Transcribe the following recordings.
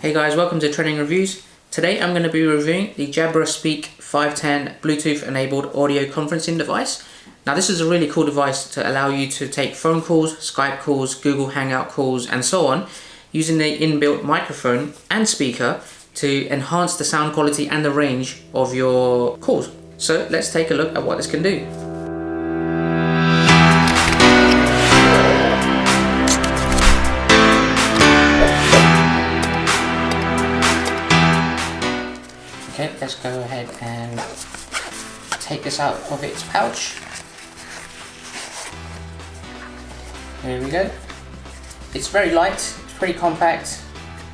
Hey guys, welcome to Trending Reviews. Today I'm going to be reviewing the Jabra SPEAK 510 Bluetooth enabled audio conferencing device. Now this is a really cool device to allow you to take phone calls, Skype calls, Google Hangout calls and so on using the inbuilt microphone and speaker to enhance the sound quality and the range of your calls. So let's take a look at what this can do. Okay, let's go ahead and take this out of its pouch. There we go. It's very light, it's pretty compact,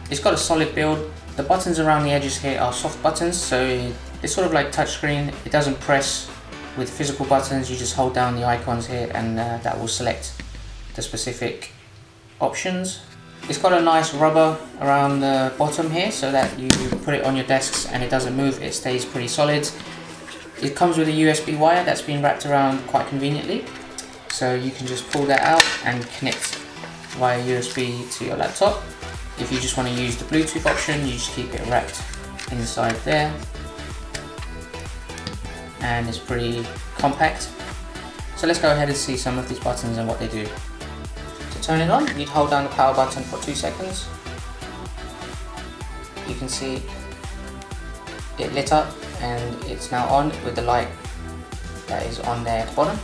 it's got a solid build. The buttons around the edges here are soft buttons, so it's sort of like touchscreen. It doesn't press with physical buttons, you just hold down the icons here and that will select the specific options. It's got a nice rubber around the bottom here so that you put it on your desks and it doesn't move, it stays pretty solid. It comes with a USB wire that's been wrapped around quite conveniently, so you can just pull that out and connect via USB to your laptop. If you just want to use the Bluetooth option, you just keep it wrapped inside there, and it's pretty compact. So let's go ahead and see some of these buttons and what they do. To turn it on, you'd hold down the power button for 2 seconds. You can see it lit up and it's now on with the light that is on there at the bottom.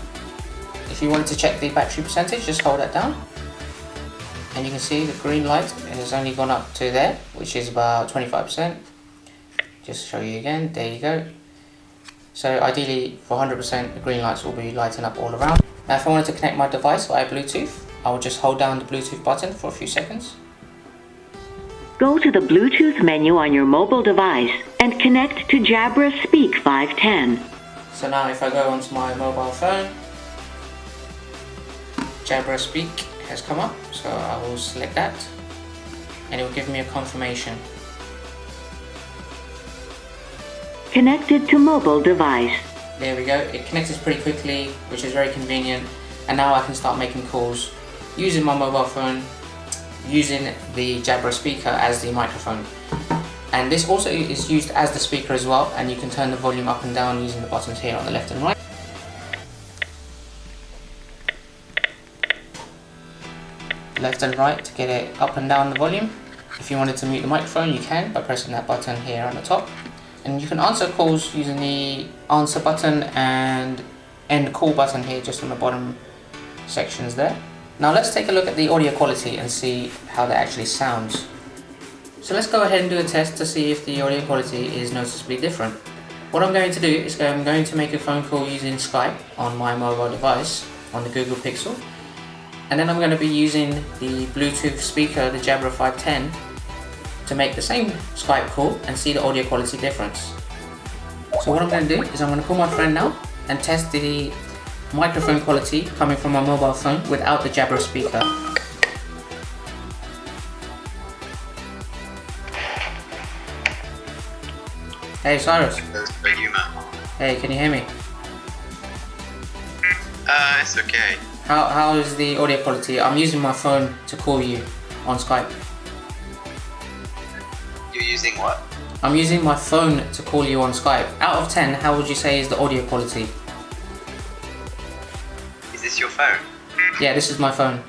If you wanted to check the battery percentage, just hold that down and you can see the green light has only gone up to there, which is about 25%. Just show you again, there you go. So ideally for 100% the green lights will be lighting up all around. Now if I wanted to connect my device via Bluetooth, I will just hold down the Bluetooth button for a few seconds. Go to the Bluetooth menu on your mobile device and connect to Jabra SPEAK 510. So now if I go onto my mobile phone, Jabra SPEAK has come up, so I will select that and it will give me a confirmation. Connected to mobile device. There we go, it connected pretty quickly, which is very convenient, and now I can start making calls using my mobile phone, using the Jabra speaker as the microphone. And this also is used as the speaker as well, and you can turn the volume up and down using the buttons here on the left and right. Left and right to get it up and down the volume. If you wanted to mute the microphone, you can by pressing that button here on the top. And you can answer calls using the answer button and end call button here just on the bottom sections there. Now let's take a look at the audio quality and see how that actually sounds. So let's go ahead and do a test to see if the audio quality is noticeably different. What I'm going to do is I'm going to make a phone call using Skype on my mobile device on the Google Pixel, and then I'm going to be using the Bluetooth speaker, the Jabra 510, to make the same Skype call and see the audio quality difference. So what I'm going to do is I'm going to call my friend now and test the microphone quality coming from my mobile phone without the Jabra speaker. Hey Cyrus. Hey, can you hear me? It's okay. How is the audio quality? I'm using my phone to call you on Skype. You're using what? I'm using my phone to call you on Skype. Out of 10, how would you say is the audio quality? Is this your phone? Yeah, this is my phone.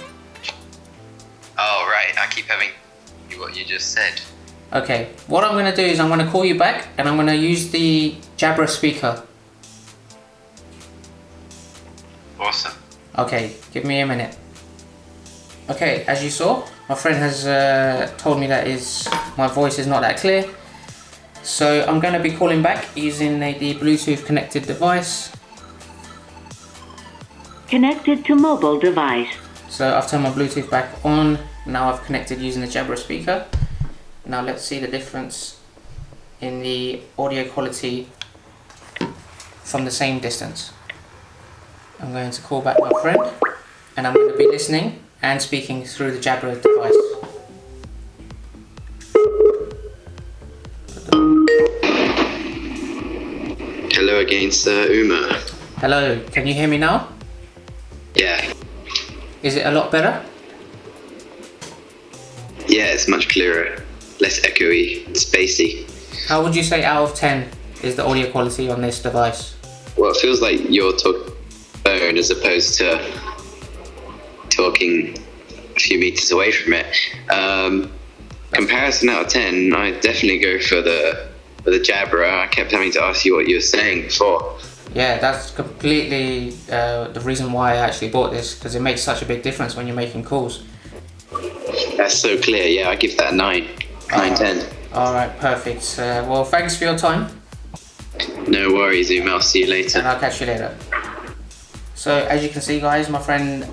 Oh, right. I keep having what you just said. Okay, what I'm going to do is I'm going to call you back and I'm going to use the Jabra speaker. Awesome. Okay, give me a minute. Okay, as you saw, my friend has told me that my voice is not that clear. So I'm going to be calling back using the Bluetooth connected device. Connected to mobile device. So I've turned my Bluetooth back on. Now I've connected using the Jabra speaker. Now let's see the difference in the audio quality from the same distance. I'm going to call back my friend and I'm going to be listening and speaking through the Jabra device. Hello again, Sir Uma. Hello, can you hear me now? Yeah. Is it a lot better? Yeah, it's much clearer. less echoey, spacey. How would you say out of 10 is the audio quality on this device? Well, it feels like you're talking phone as opposed to talking a few meters away from it. Comparison out of 10, I definitely go for the Jabra. I kept having to ask you what you were saying before. Yeah, that's completely the reason why I actually bought this, because it makes such a big difference when you're making calls. That's so clear. Yeah, I give that a 9, 10. All right, perfect. Well, thanks for your time. No worries, Uma. I'll see you later. And I'll catch you later. So as you can see, guys, my friend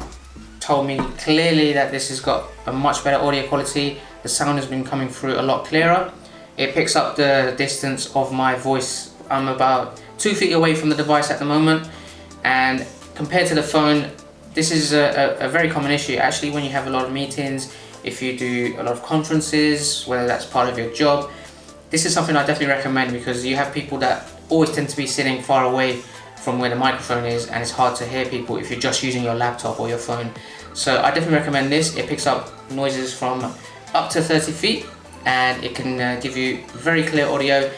told me clearly that this has got a much better audio quality. The sound has been coming through a lot clearer. It picks up the distance of my voice. I'm about 2 feet away from the device at the moment, and compared to the phone, this is a very common issue actually when you have a lot of meetings, if you do a lot of conferences, whether that's part of your job. This is something I definitely recommend, because you have people that always tend to be sitting far away from where the microphone is, and it's hard to hear people if you're just using your laptop or your phone. So I definitely recommend this. It picks up noises from up to 30 feet, and it can give you very clear audio.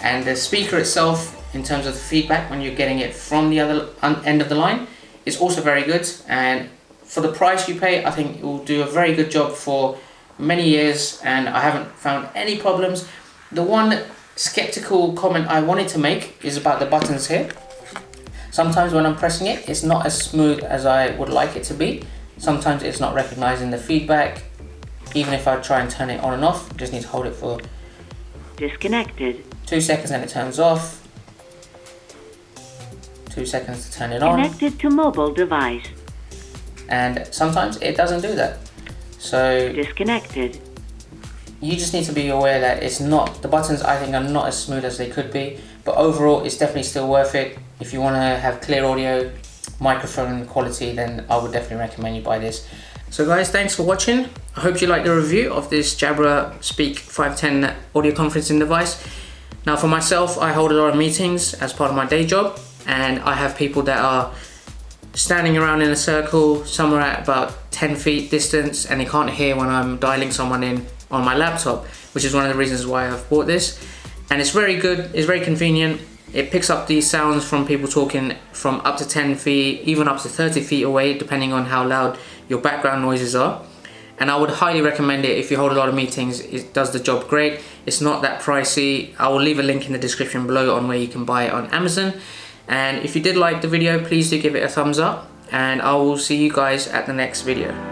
And the speaker itself, in terms of the feedback when you're getting it from the other end of the line, is also very good. And for the price you pay, I think it will do a very good job for many years, and I haven't found any problems. The one skeptical comment I wanted to make is about the buttons here. Sometimes when I'm pressing it, it's not as smooth as I would like it to be. Sometimes it's not recognizing the feedback. Even if I try and turn it on and off, just need to hold it for Disconnected. 2 seconds and it turns off. 2 seconds to turn it on. Connected to mobile device. And sometimes it doesn't do that. So Disconnected. you just need to be aware that it's not, the buttons I think are not as smooth as they could be, but overall it's definitely still worth it. If you want to have clear audio, microphone quality, then I would definitely recommend you buy this. So guys, thanks for watching. I hope you liked the review of this Jabra SPEAK 510 audio conferencing device. Now for myself, I hold a lot of meetings as part of my day job, and I have people that are standing around in a circle, somewhere at about 10 feet distance, and they can't hear when I'm dialing someone in on my laptop, which is one of the reasons why I've bought this. And it's very good, it's very convenient. It picks up these sounds from people talking from up to 10 feet, even up to 30 feet away, depending on how loud your background noises are. And I would highly recommend it if you hold a lot of meetings. It does the job great. It's not that pricey. I will leave a link in the description below on where you can buy it on Amazon. And if you did like the video, please do give it a thumbs up, and I will see you guys at the next video.